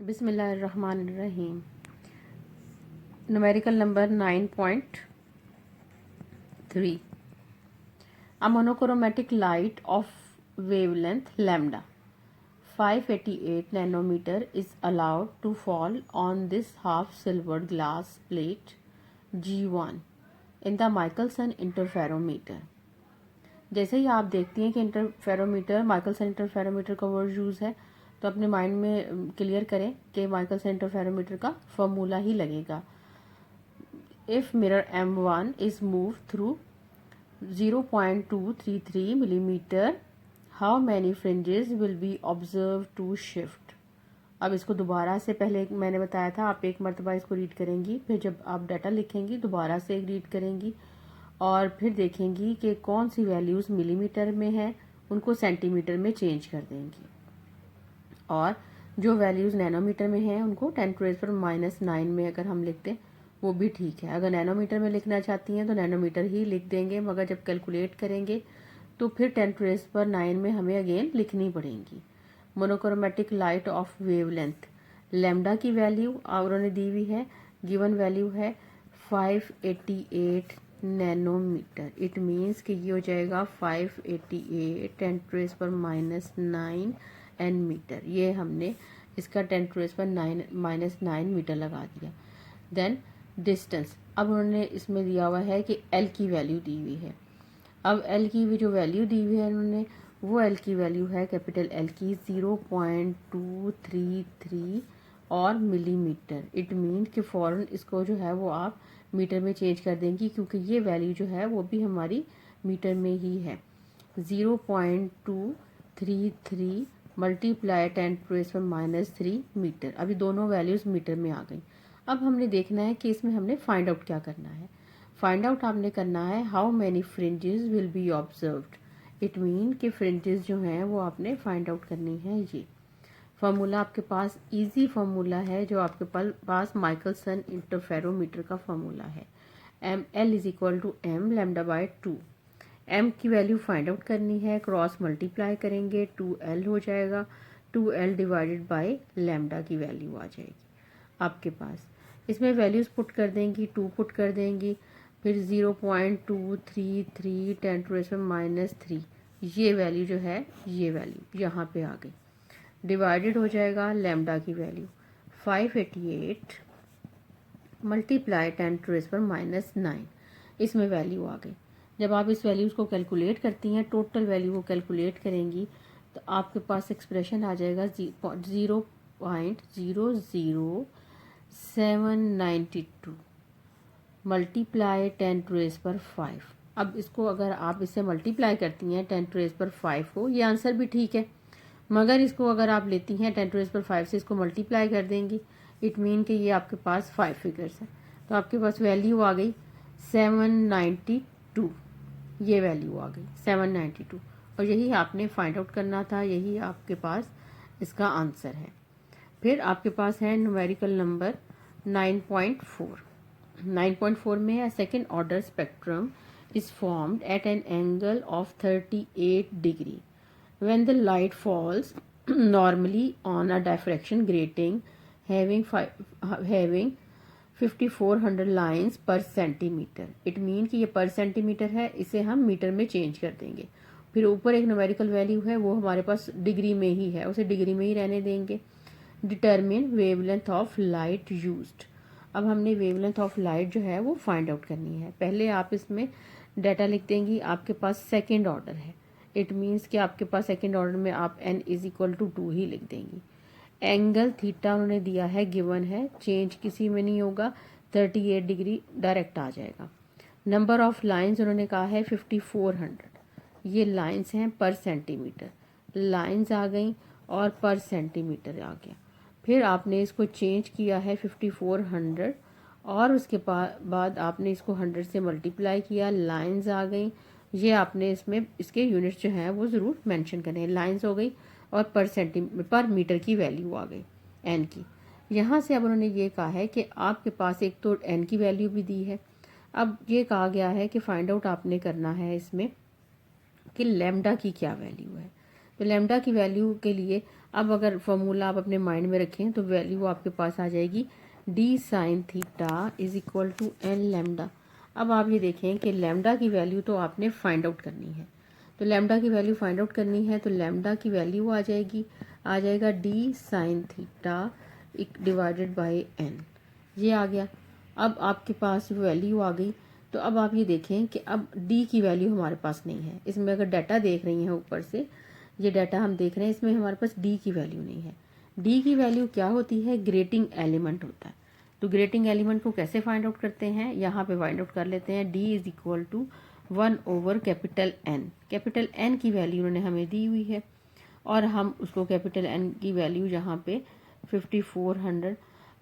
बिस्मिल्लाहिर्रहमानिर्रहीम। Numerical number 9.3। A monochromatic light of wavelength lambda 588 nanometer is allowed to fall on this half silvered glass plate G1 in the Michelson interferometer। जैसे ही आप देखती हैं कि interferometer Michelson interferometer का word use है, तो अपने माइंड में क्लियर करें कि माइकलसन इंटरफेरोमीटर का फॉर्मूला ही लगेगा। If mirror M1 is move through 0.233 millimetre, how many fringes will be observe to shift. अब इसको दोबारा से, पहले मैंने बताया था आप एक मरतबा इसको रीड करेंगी, फिर जब आप डाटा लिखेंगी दोबारा से एक रीड करेंगी और फिर देखेंगी कि कौन सी वैल्यूज़ मिलीमीटर में है उनको सेंटीमीटर में चेंज कर देंगी, और जो वैल्यूज़ नैनोमीटर में हैं उनको 10⁻⁻⁹ में अगर हम लिखते हैं वो भी ठीक है। अगर नैनोमीटर में लिखना चाहती हैं तो नैनोमीटर ही लिख देंगे, मगर जब कैलकुलेट करेंगे तो फिर 10⁻⁹ में हमें अगेन लिखनी पड़ेंगी। Monochromatic light of wavelength lambda की वैल्यू उन्होंने दी हुई है, गिवन वैल्यू है 588 नैनोमीटर। इट मीन्स कि ये हो जाएगा 588 10⁻⁻⁹ एन मीटर। ये हमने इसका 10⁻⁻⁹ मीटर लगा दिया। देन डिस्टेंस, अब उन्होंने इसमें दिया हुआ है कि एल की वैल्यू दी हुई है। अब एल की भी जो वैल्यू दी हुई है उन्होंने, वो एल की वैल्यू है कैपिटल एल की 0.233 और मिलीमीटर। इट मीन कि फ़ौरन इसको जो है वो आप मीटर में चेंज कर देंगी, क्योंकि ये वैल्यू जो है वो भी हमारी मीटर में ही है। 0.233 मल्टीप्लाई 10⁻⁻³ मीटर। अभी दोनों वैल्यूज़ मीटर में आ गई। अब हमने देखना है कि इसमें हमने फाइंड आउट क्या करना है। फाइंड आउट आपने करना है how many fringes will B observed. It mean कि फ्रिंजेस जो हैं वो आपने फाइंड आउट करनी है। ये फार्मूला आपके पास इजी फार्मूला है, जो आपके पास माइकलसन इंटरफेरोमीटर का फार्मूला है। L is equal to m lambda by 2। m की वैल्यू फाइंड आउट करनी है, क्रॉस मल्टीप्लाई करेंगे 2l हो जाएगा, 2l डिवाइडेड बाय लैम्डा की वैल्यू आ जाएगी आपके पास। इसमें वैल्यूज़ पुट कर देंगी, 2 पुट कर देंगी, फिर 0.233 10⁻⁻³ ये वैल्यू जो है, ये वैल्यू यहाँ पे आ गई, डिवाइडेड हो जाएगा लैम्डा की वैल्यू 588 मल्टीप्लाई 10⁻⁹ इसमें वैल्यू आ गई। जब आप इस वैल्यूज़ को कैलकुलेट करती हैं, टोटल वैल्यू को कैलकुलेट करेंगी, तो आपके पास एक्सप्रेशन आ जाएगा 0.00792 मल्टीप्लाई 10⁻⁵। अब इसको अगर आप इससे मल्टीप्लाई करती हैं 10⁻⁵ को, ये आंसर भी ठीक है, मगर इसको अगर आप लेती हैं 10⁻⁵ से इसको मल्टीप्लाई कर देंगी, इट मीन कि ये आपके पास 5 फिगर्स है, तो आपके पास वैल्यू आ गई 792। ये वैल्यू आ गई 792, और यही आपने फाइंड आउट करना था, यही आपके पास इसका आंसर है। फिर आपके पास है न्यूमेरिकल नंबर 9.4। 9.4 में है second order spectrum is formed at an angle of 38 degree when the light falls normally on a diffraction grating having 5400 lines per centimeter। It mean कि ये पर सेंटीमीटर है, इसे हम मीटर में चेंज कर देंगे। फिर ऊपर एक न्यूमेरिकल वैल्यू है, वो हमारे पास डिग्री में ही है, उसे डिग्री में ही रहने देंगे। Determine wavelength of light used. अब हमने वेवलेंथ ऑफ लाइट जो है वो फाइंड आउट करनी है। पहले आप इसमें डाटा लिख देंगी, आपके पास सेकेंड ऑर्डर है, इट मीन्स कि आपके पास सेकेंड ऑर्डर में आप n इज इक्वल टू 2 ही लिख देंगी। एंगल थीटा उन्होंने दिया है, गिवन है, चेंज किसी में नहीं होगा, 38 डिग्री डायरेक्ट आ जाएगा। नंबर ऑफ लाइंस उन्होंने कहा है 5400, ये लाइंस हैं पर सेंटीमीटर, लाइंस आ गई और पर सेंटीमीटर आ गया। फिर आपने इसको चेंज किया है 5400, और उसके बाद आपने इसको 100 से मल्टीप्लाई किया, लाइंस आ गई। ये आपने इसमें इसके यूनिट्स जो हैं वो ज़रूर मेंशन करें। लाइंस हो गई और पर मीटर की वैल्यू आ गई एन की। यहाँ से अब उन्होंने ये कहा है कि आपके पास एक तो एन की वैल्यू भी दी है, अब ये कहा गया है कि फाइंड आउट आपने करना है इसमें कि लैम्डा की क्या वैल्यू है। तो लैम्डा की वैल्यू के लिए अब अगर फॉर्मूला आप अपने माइंड में रखें तो वैल्यू आपके पास आ जाएगी d sine theta is equal to n lambda. अब आप ये देखें कि लैम्डा की वैल्यू तो आपने फाइंड आउट करनी है, तो लैम्डा की वैल्यू फाइंड आउट करनी है तो लैम्डा की वैल्यू आ जाएगा d sine theta divided by n. ये आ गया। अब आपके पास वैल्यू आ गई, तो अब आप ये देखें कि अब डी की वैल्यू हमारे पास नहीं है। इसमें अगर डाटा देख रही हैं ऊपर से, ये डाटा हम देख रहे हैं, इसमें हमारे पास डी की वैल्यू नहीं है। डी की वैल्यू क्या होती है? ग्रेटिंग एलिमेंट होता है। तो ग्रेटिंग एलिमेंट को कैसे फाइंड आउट करते हैं? यहाँ पे फाइंड आउट कर लेते हैं। D is equal to 1 over capital N. Capital N की वैल्यू उन्होंने हमें दी हुई है और हम उसको कैपिटल एन की वैल्यू यहाँ पे 5400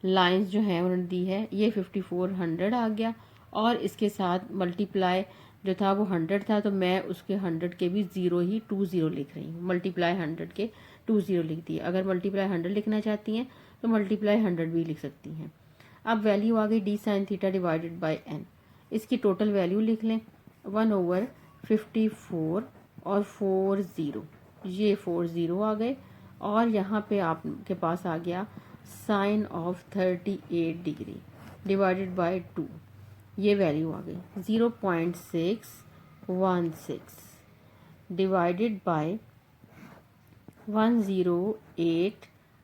लाइंस जो हैं उन्होंने दी है, ये 5400 आ गया और इसके साथ मल्टीप्लाई जो था वो 100 था, तो मैं उसके 100 के भी 20 लिख रही हूँ। मल्टीप्लाई 100 के 20 लिख दिए। अगर मल्टीप्लाई 100 लिखना चाहती हैं तो मल्टीप्लाई 100 भी लिख सकती हैं। अब वैल्यू आ गई d sine theta divided by n. इसकी टोटल वैल्यू लिख लें 1 ओवर 54 और 40, ये 40 आ गए और यहाँ पे आपके पास आ गया sine of 38 degree divided by 2, ये वैल्यू आ गई 0.616 डिवाइडेड बाय 108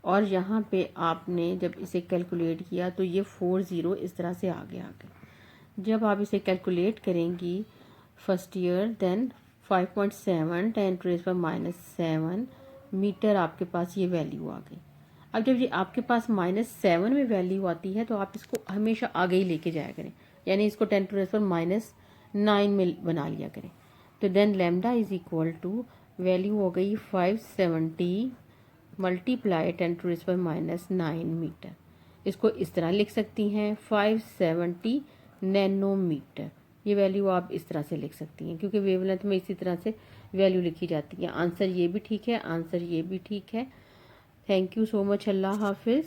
और यहाँ पे आपने जब इसे कैलकुलेट किया तो ये 40 इस तरह से आगे आ गए। जब आप इसे कैलकुलेट करेंगी फर्स्ट ईयर देन 5.7 10⁻⁻7 मीटर आपके पास ये वैल्यू आ गई। अब जब ये आपके पास -7 में वैल्यू आती है तो आप इसको हमेशा आगे ही लेके जाया करें, यानी इसको 10⁻⁹ में बना लिया करें। तो then lambda is equal to value हो गई 570 मल्टीप्लाई 10⁻⁹ मीटर। इसको इस तरह लिख सकती हैं 570 नैनोमीटर। ये वैल्यू आप इस तरह से लिख सकती हैं क्योंकि वेवलेंथ में इसी तरह से वैल्यू लिखी जाती है। आंसर ये भी ठीक है, आंसर ये भी ठीक है। Thank you so much. Allah हाफिज़।